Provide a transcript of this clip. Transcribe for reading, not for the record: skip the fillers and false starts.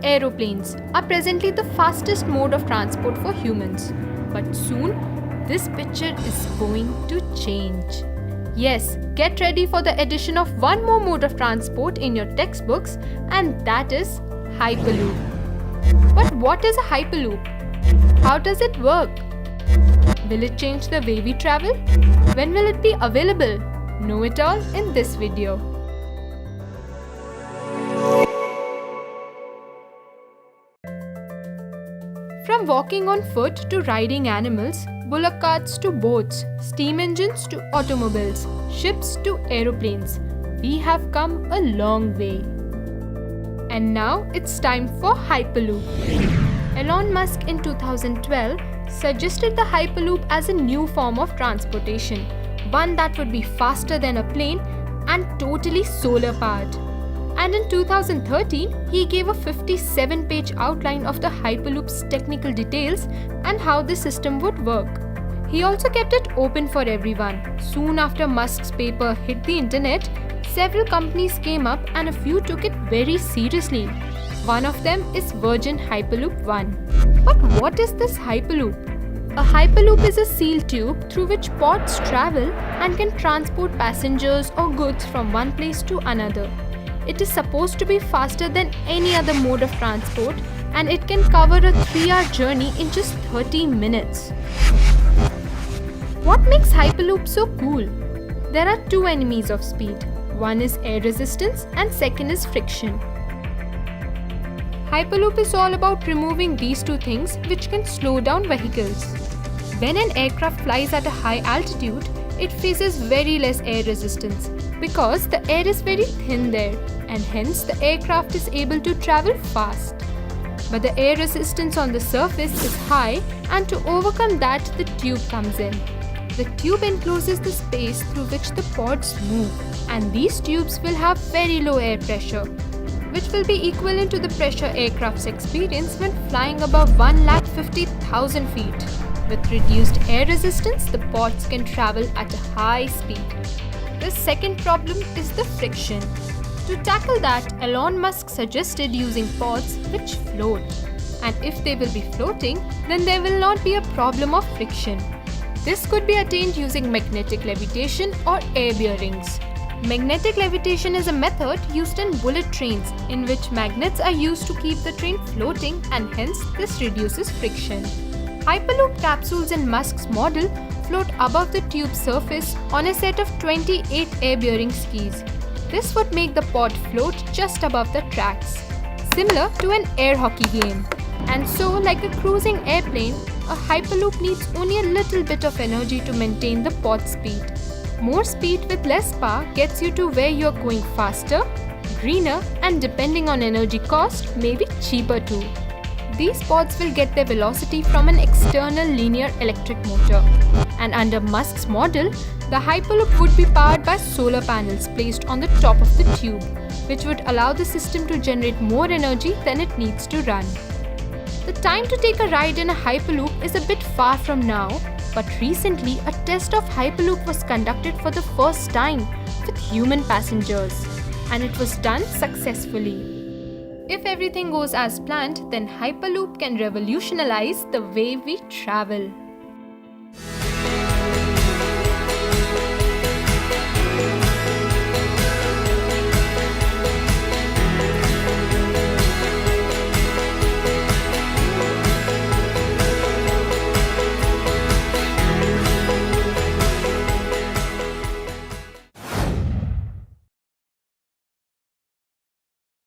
aeroplanes are presently the fastest mode of transport for humans. But soon, this picture is going to change. Yes, get ready for the addition of one more mode of transport in your textbooks, and that is Hyperloop. But what is a Hyperloop? How does it work? Will it change the way we travel? When will it be available? Know it all in this video. From walking on foot to riding animals, bullock carts to boats, steam engines to automobiles, ships to aeroplanes, we have come a long way. And now it's time for Hyperloop. Elon Musk in 2012 suggested the Hyperloop as a new form of transportation, one that would be faster than a plane and totally solar powered. And in 2013, he gave a 57-page outline of the Hyperloop's technical details and how the system would work. He also kept it open for everyone. Soon after Musk's paper hit the internet, several companies came up and a few took it very seriously. One of them is Virgin Hyperloop One. But what is this Hyperloop? A Hyperloop is a sealed tube through which pods travel and can transport passengers or goods from one place to another. It is supposed to be faster than any other mode of transport, and it can cover a 3-hour journey in just 30 minutes. What makes Hyperloop so cool? There are two enemies of speed. One is air resistance and second is friction. Hyperloop is all about removing these two things which can slow down vehicles. When an aircraft flies at a high altitude, it faces very less air resistance because the air is very thin there, and hence the aircraft is able to travel fast. But the air resistance on the surface is high, and to overcome that, the tube comes in. The tube encloses the space through which the pods move, and these tubes will have very low air pressure, which will be equivalent to the pressure aircrafts experience when flying above 150,000 feet. With reduced air resistance, the pods can travel at a high speed. The second problem is the friction. To tackle that, Elon Musk suggested using pods which float. And if they will be floating, then there will not be a problem of friction. This could be attained using magnetic levitation or air bearings. Magnetic levitation is a method used in bullet trains in which magnets are used to keep the train floating, and hence this reduces friction. Hyperloop capsules in Musk's model float above the tube surface on a set of 28 air-bearing skis. This would make the pod float just above the tracks, similar to an air hockey game. And so, like a cruising airplane, a Hyperloop needs only a little bit of energy to maintain the pod speed. More speed with less power gets you to where you're going faster, greener, and depending on energy cost, maybe cheaper too. These pods will get their velocity from an external linear electric motor. And under Musk's model, the Hyperloop would be powered by solar panels placed on the top of the tube, which would allow the system to generate more energy than it needs to run. The time to take a ride in a Hyperloop is a bit far from now, but recently a test of Hyperloop was conducted for the first time with human passengers, and it was done successfully. If everything goes as planned, then Hyperloop can revolutionize the way we travel.